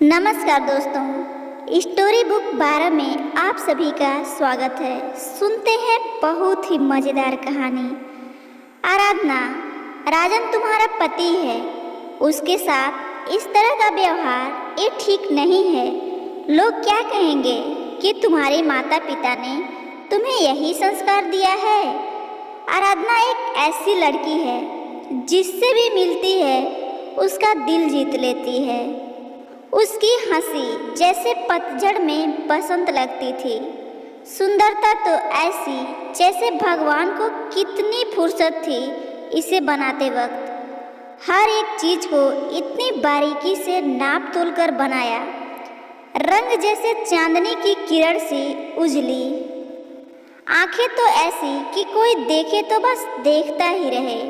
नमस्कार दोस्तों, story book 12 में आप सभी का स्वागत है। सुनते हैं बहुत ही मज़ेदार कहानी। आराधना, राजन तुम्हारा पति है, उसके साथ इस तरह का व्यवहार ये ठीक नहीं है। लोग क्या कहेंगे कि तुम्हारे माता पिता ने तुम्हें यही संस्कार दिया है। आराधना एक ऐसी लड़की है जिससे भी मिलती है उसका दिल जीत लेती है। उसकी हंसी जैसे पतझड़ में बसंत लगती थी। सुंदरता तो ऐसी जैसे भगवान को कितनी फुर्सत थी इसे बनाते वक्त। हर एक चीज को इतनी बारीकी से नाप तोल कर बनाया, रंग जैसे चांदनी की किरण सी उजली। आंखें तो ऐसी कि कोई देखे तो बस देखता ही रहे।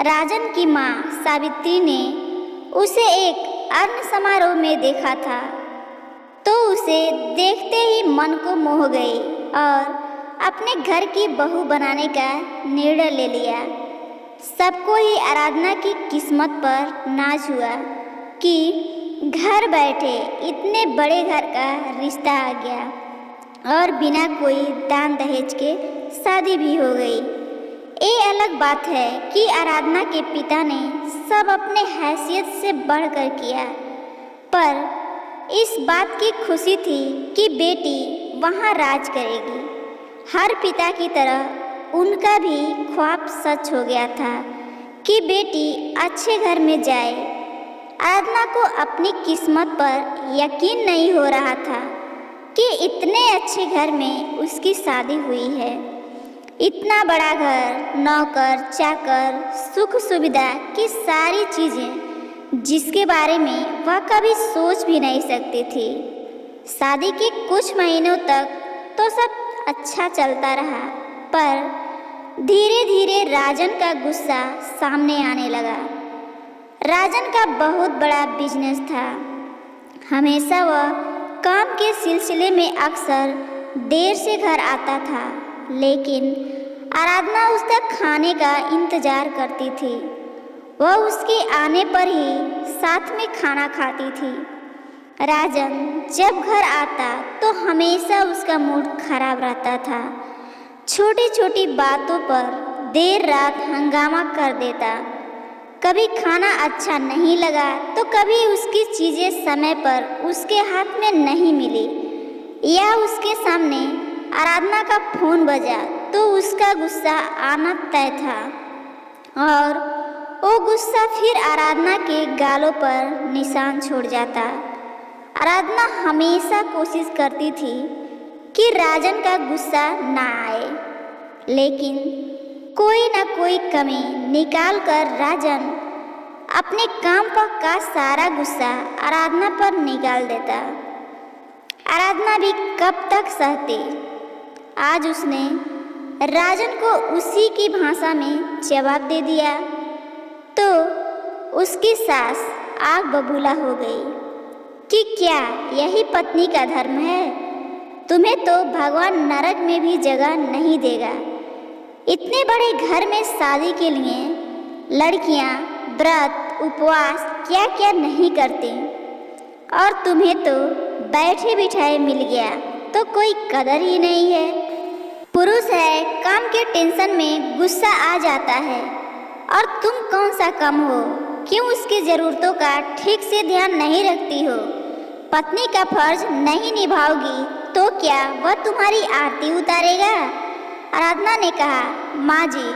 राजन की माँ सावित्री ने उसे एक अन्न समारोह में देखा था तो उसे देखते ही मन को मोह गई और अपने घर की बहू बनाने का निर्णय ले लिया। सबको ही आराधना की किस्मत पर नाज हुआ कि घर बैठे इतने बड़े घर का रिश्ता आ गया और बिना कोई दान दहेज के शादी भी हो गई। ये अलग बात है कि आराधना के पिता ने सब अपने हैसियत से बढ़कर किया, पर इस बात की खुशी थी कि बेटी वहाँ राज करेगी। हर पिता की तरह उनका भी ख्वाब सच हो गया था कि बेटी अच्छे घर में जाए। आराधना को अपनी किस्मत पर यकीन नहीं हो रहा था कि इतने अच्छे घर में उसकी शादी हुई है। इतना बड़ा घर, नौकर चाकर, सुख सुविधा की सारी चीज़ें जिसके बारे में वह कभी सोच भी नहीं सकती थी। शादी के कुछ महीनों तक तो सब अच्छा चलता रहा, पर धीरे धीरे राजन का गुस्सा सामने आने लगा। राजन का बहुत बड़ा बिजनेस था। हमेशा वह काम के सिलसिले में अक्सर देर से घर आता था, लेकिन आराधना उसका खाने का इंतजार करती थी। वह उसके आने पर ही साथ में खाना खाती थी। राजन जब घर आता तो हमेशा उसका मूड खराब रहता था। छोटी छोटी बातों पर देर रात हंगामा कर देता। कभी खाना अच्छा नहीं लगा तो कभी उसकी चीज़ें समय पर उसके हाथ में नहीं मिली, या उसके सामने आराधना का फोन बजा तो उसका गुस्सा आना तय था और वो गुस्सा फिर आराधना के गालों पर निशान छोड़ जाता। आराधना हमेशा कोशिश करती थी कि राजन का गुस्सा ना आए, लेकिन कोई ना कोई कमी निकाल कर राजन अपने काम पर का सारा गुस्सा आराधना पर निकाल देता। आराधना भी कब तक सहती। आज उसने राजन को उसी की भाषा में जवाब दे दिया तो उसकी सास आग बबूला हो गई कि क्या यही पत्नी का धर्म है। तुम्हें तो भगवान नरक में भी जगह नहीं देगा। इतने बड़े घर में शादी के लिए लड़कियां व्रत उपवास क्या क्या नहीं करती, और तुम्हें तो बैठे बिठाए मिल गया तो कोई कदर ही नहीं है। पुरुष है, काम के टेंशन में गुस्सा आ जाता है, और तुम कौन सा कम हो, क्यों उसकी ज़रूरतों का ठीक से ध्यान नहीं रखती हो। पत्नी का फर्ज नहीं निभाओगी तो क्या वह तुम्हारी आरती उतारेगा। आराधना ने कहा, माँ जी,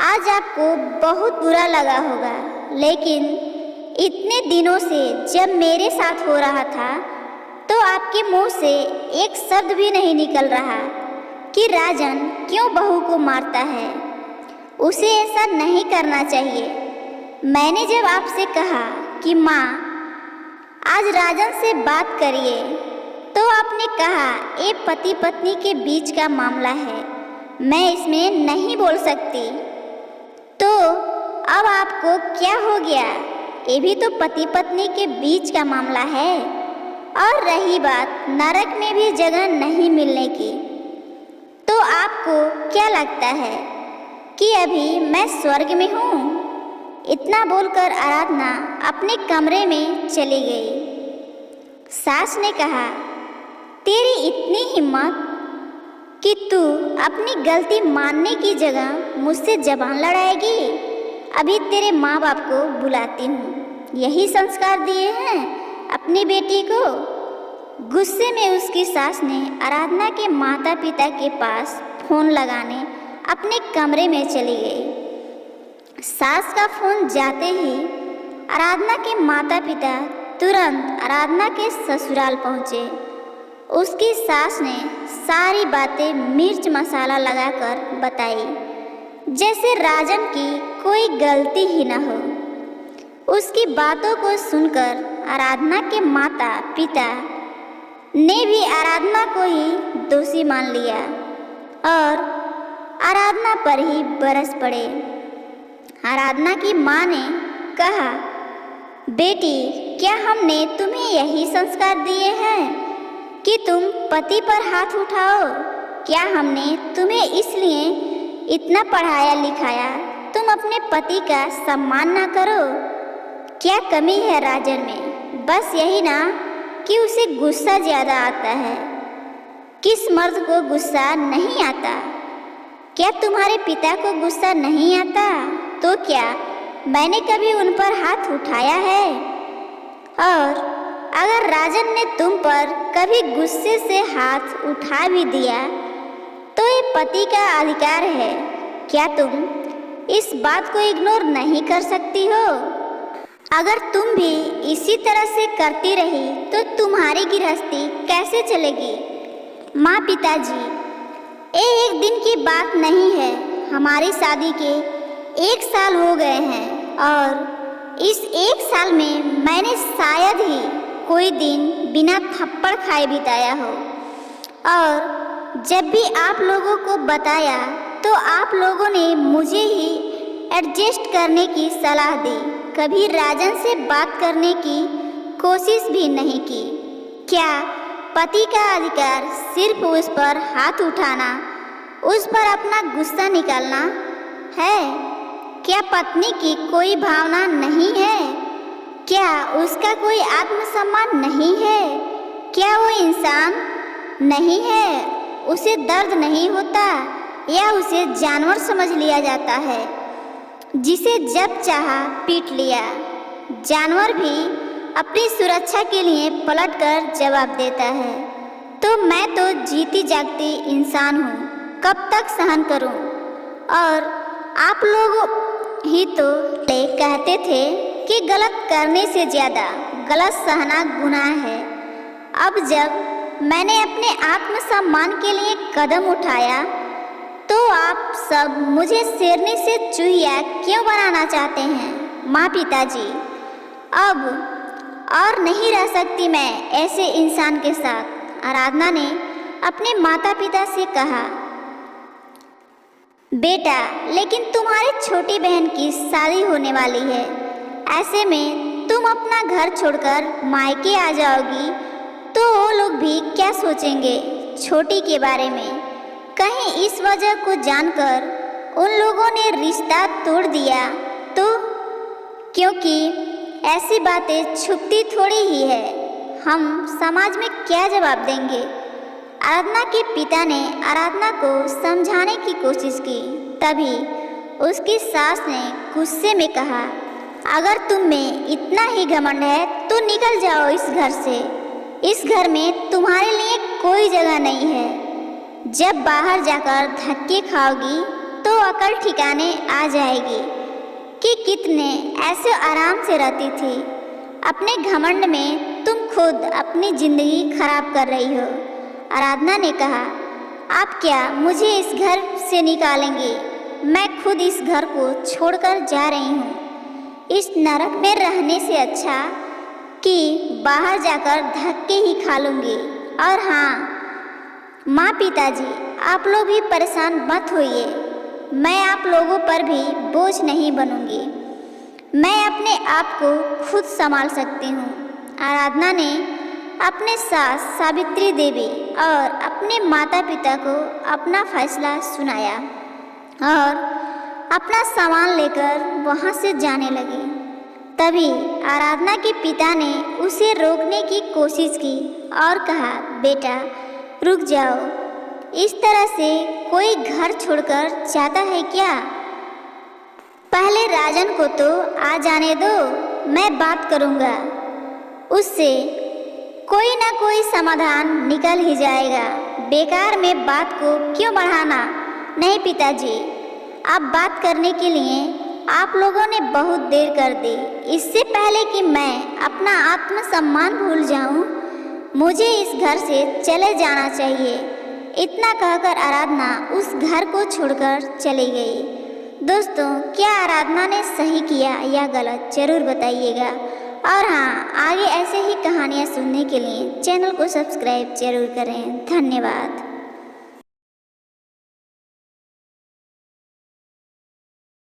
आज आपको बहुत बुरा लगा होगा, लेकिन इतने दिनों से जब मेरे साथ हो रहा था तो आपके मुंह से एक शब्द भी नहीं निकल रहा कि राजन क्यों बहू को मारता है। उसे ऐसा नहीं करना चाहिए। मैंने जब आपसे कहा कि माँ आज राजन से बात करिए तो आपने कहा ये पति पत्नी के बीच का मामला है, मैं इसमें नहीं बोल सकती। तो अब आपको क्या हो गया, ये भी तो पति पत्नी के बीच का मामला है। और रही बात नरक में भी जगह नहीं मिलने की, तो आपको क्या लगता है कि अभी मैं स्वर्ग में हूँ। इतना बोलकर आराधना अपने कमरे में चली गई। सास ने कहा, तेरी इतनी हिम्मत कि तू अपनी गलती मानने की जगह मुझसे जबान लड़ाएगी। अभी तेरे माँ बाप को बुलाती हूँ। यही संस्कार दिए हैं अपनी बेटी को। गुस्से में उसकी सास ने आराधना के माता पिता के पास फोन लगाने अपने कमरे में चली गई। सास का फोन जाते ही आराधना के माता पिता तुरंत आराधना के ससुराल पहुँचे। उसकी सास ने सारी बातें मिर्च मसाला लगाकर बताई, जैसे राजन की कोई गलती ही न हो। उसकी बातों को सुनकर आराधना के माता पिता ने भी आराधना को ही दोषी मान लिया और आराधना पर ही बरस पड़े। आराधना की माँ ने कहा, बेटी, क्या हमने तुम्हें यही संस्कार दिए हैं कि तुम पति पर हाथ उठाओ? क्या हमने तुम्हें इसलिए इतना पढ़ाया लिखाया तुम अपने पति का सम्मान ना करो? क्या कमी है राजन में? बस यही ना कि उसे गुस्सा ज़्यादा आता है। किस मर्द को गुस्सा नहीं आता? क्या तुम्हारे पिता को गुस्सा नहीं आता? तो क्या मैंने कभी उन पर हाथ उठाया है? और अगर राजन ने तुम पर कभी गुस्से से हाथ उठा भी दिया तो ये पति का अधिकार है। क्या तुम इस बात को इग्नोर नहीं कर सकती हो? अगर तुम भी इसी तरह से करती रही तो तुम्हारी गृहस्थी कैसे चलेगी? माँ पिताजी, ये एक दिन की बात नहीं है। हमारी शादी के 1 साल हो गए हैं और इस 1 साल में मैंने शायद ही कोई दिन बिना थप्पड़ खाए बिताया हो। और जब भी आप लोगों को बताया तो आप लोगों ने मुझे ही एडजस्ट करने की सलाह दी। कभी राजन से बात करने की कोशिश भी नहीं की। क्या पति का अधिकार सिर्फ उस पर हाथ उठाना, उस पर अपना गुस्सा निकालना है? क्या पत्नी की कोई भावना नहीं है? क्या उसका कोई आत्मसम्मान नहीं है? क्या वो इंसान नहीं है? उसे दर्द नहीं होता या उसे जानवर समझ लिया जाता है जिसे जब चाहा पीट लिया? जानवर भी अपनी सुरक्षा के लिए पलटकर जवाब देता है। तो मैं तो जीती जागती इंसान हूँ, कब तक सहन करूँ? और आप लोग ही तो कहते थे कि गलत करने से ज़्यादा गलत सहना गुनाह है। अब जब मैंने अपने आत्मसम्मान के लिए कदम उठाया तो आप सब मुझे शेरनी से चूहिया क्यों बनाना चाहते हैं? माँ पिताजी, अब और नहीं रह सकती मैं ऐसे इंसान के साथ। आराधना ने अपने माता पिता से कहा, बेटा, लेकिन तुम्हारी छोटी बहन की शादी होने वाली है। ऐसे में तुम अपना घर छोड़कर मायके आ जाओगी तो वो लोग भी क्या सोचेंगे छोटी के बारे में? कहीं इस वजह को जानकर उन लोगों ने रिश्ता तोड़ दिया तो? क्योंकि ऐसी बातें छुपती थोड़ी ही है। हम समाज में क्या जवाब देंगे? आराधना के पिता ने आराधना को समझाने की कोशिश की। तभी उसकी सास ने गुस्से में कहा, अगर तुम में इतना ही घमंड है तो निकल जाओ इस घर से। इस घर में तुम्हारे लिए कोई जगह नहीं है। जब बाहर जाकर धक्के खाओगी तो अकल ठिकाने आ जाएगी कि कितने ऐसे आराम से रहती थी। अपने घमंड में तुम खुद अपनी जिंदगी खराब कर रही हो। आराधना ने कहा, आप क्या मुझे इस घर से निकालेंगे? मैं खुद इस घर को छोड़कर जा रही हूँ। इस नरक में रहने से अच्छा कि बाहर जाकर धक्के ही खा लूँगी। और हाँ माँ पिताजी, आप लोग भी परेशान मत होइए। मैं आप लोगों पर भी बोझ नहीं बनूंगी। मैं अपने आप को खुद संभाल सकती हूँ। आराधना ने अपने सास सावित्री देवी और अपने माता पिता को अपना फैसला सुनाया और अपना सामान लेकर वहाँ से जाने लगी। तभी आराधना के पिता ने उसे रोकने की कोशिश की और कहा, बेटा रुक जाओ, इस तरह से कोई घर छोड़कर जाता है क्या? पहले राजन को तो आ जाने दो, मैं बात करूँगा, उससे कोई ना कोई समाधान निकल ही जाएगा। बेकार में बात को क्यों बढ़ाना? नहीं पिताजी, अब बात करने के लिए आप लोगों ने बहुत देर कर दी। इससे पहले कि मैं अपना आत्मसम्मान भूल जाऊं, मुझे इस घर से चले जाना चाहिए। इतना कहकर आराधना उस घर को छोड़कर चली गई। दोस्तों, क्या आराधना ने सही किया या गलत, ज़रूर बताइएगा। और हाँ, आगे ऐसे ही कहानियाँ सुनने के लिए चैनल को सब्सक्राइब जरूर करें। धन्यवाद।